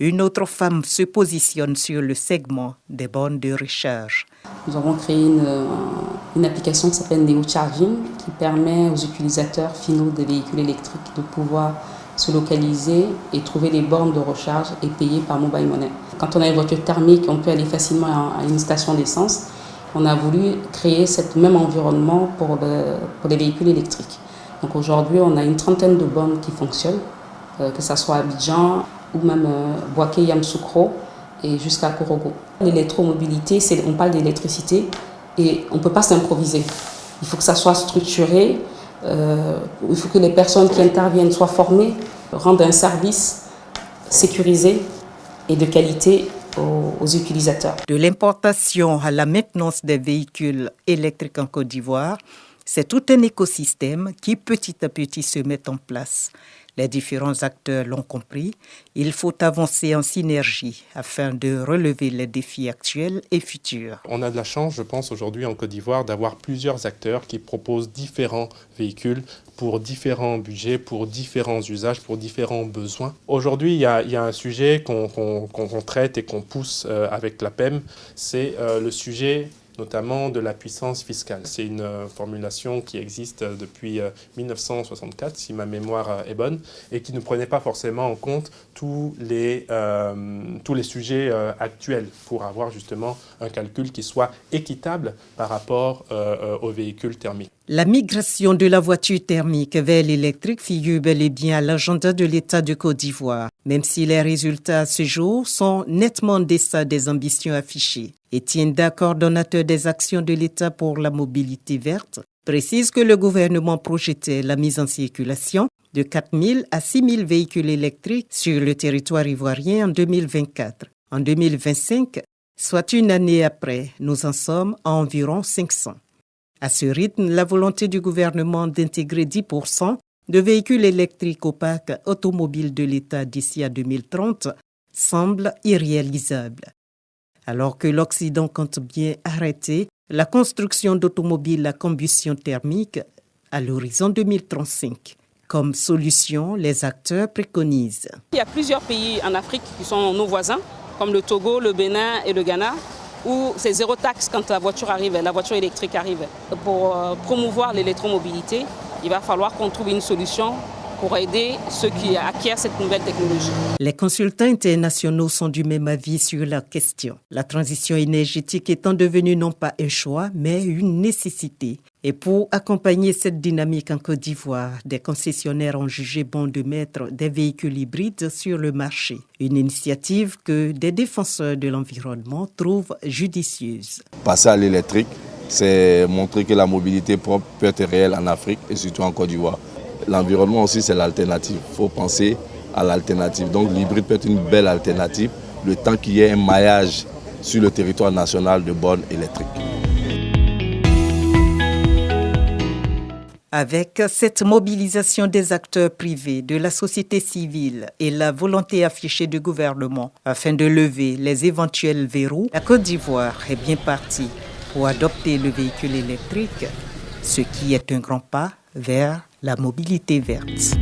Une autre femme se positionne sur le segment des bornes de recharge. Nous avons créé une application qui s'appelle Neo Charging qui permet aux utilisateurs finaux des véhicules électriques de pouvoir se localiser et trouver les bornes de recharge et payer par mobile money. Quand on a une voiture thermique, on peut aller facilement à une station d'essence. On a voulu créer ce même environnement pour les véhicules électriques. Donc aujourd'hui, on a une trentaine de bornes qui fonctionnent, que ce soit à Abidjan ou même Boaké, Yamoussoukro et jusqu'à Korogo. L'électromobilité, on parle d'électricité et on ne peut pas s'improviser. Il faut que ça soit structuré, il faut que les personnes qui interviennent soient formées, rendent un service sécurisé et de qualité aux utilisateurs. De l'importation à la maintenance des véhicules électriques en Côte d'Ivoire, c'est tout un écosystème qui petit à petit se met en place. Les différents acteurs l'ont compris, il faut avancer en synergie afin de relever les défis actuels et futurs. On a de la chance, je pense, aujourd'hui en Côte d'Ivoire d'avoir plusieurs acteurs qui proposent différents véhicules pour différents budgets, pour différents usages, pour différents besoins. Aujourd'hui, il y a un sujet qu'on traite et qu'on pousse avec l'APEM, c'est le sujet notamment de la puissance fiscale. C'est une formulation qui existe depuis 1964, si ma mémoire est bonne, et qui ne prenait pas forcément en compte tous les sujets actuels pour avoir justement un calcul qui soit équitable par rapport aux véhicules thermiques. La migration de la voiture thermique vers l'électrique figure bel et bien à l'agenda de l'État de Côte d'Ivoire, même si les résultats à ce jour sont nettement en deçà des ambitions affichées. Étienne Da, coordonnateur des actions de l'État pour la mobilité verte, précise que le gouvernement projetait la mise en circulation de 4 000 à 6 000 véhicules électriques sur le territoire ivoirien en 2024. En 2025, soit une année après, nous en sommes à environ 500. À ce rythme, la volonté du gouvernement d'intégrer 10% de véhicules électriques au parc automobile de l'État d'ici à 2030 semble irréalisable. Alors que l'Occident compte bien arrêter la construction d'automobiles à combustion thermique à l'horizon 2035. Comme solution, les acteurs préconisent. Il y a plusieurs pays en Afrique qui sont nos voisins, comme le Togo, le Bénin et le Ghana, où c'est zéro taxe quand la voiture électrique arrive. Pour promouvoir l'électromobilité, il va falloir qu'on trouve une solution pour aider ceux qui acquièrent cette nouvelle technologie. Les consultants internationaux sont du même avis sur la question. La transition énergétique étant devenue non pas un choix, mais une nécessité. Et pour accompagner cette dynamique en Côte d'Ivoire, des concessionnaires ont jugé bon de mettre des véhicules hybrides sur le marché. Une initiative que des défenseurs de l'environnement trouvent judicieuse. Passer à l'électrique, c'est montrer que la mobilité propre peut être réelle en Afrique et surtout en Côte d'Ivoire. L'environnement aussi, c'est l'alternative. Il faut penser à l'alternative. Donc l'hybride peut être une belle alternative, le temps qu'il y ait un maillage sur le territoire national de bornes électriques. Avec cette mobilisation des acteurs privés, de la société civile et la volonté affichée du gouvernement afin de lever les éventuels verrous, la Côte d'Ivoire est bien partie pour adopter le véhicule électrique, ce qui est un grand pas vers la mobilité verte.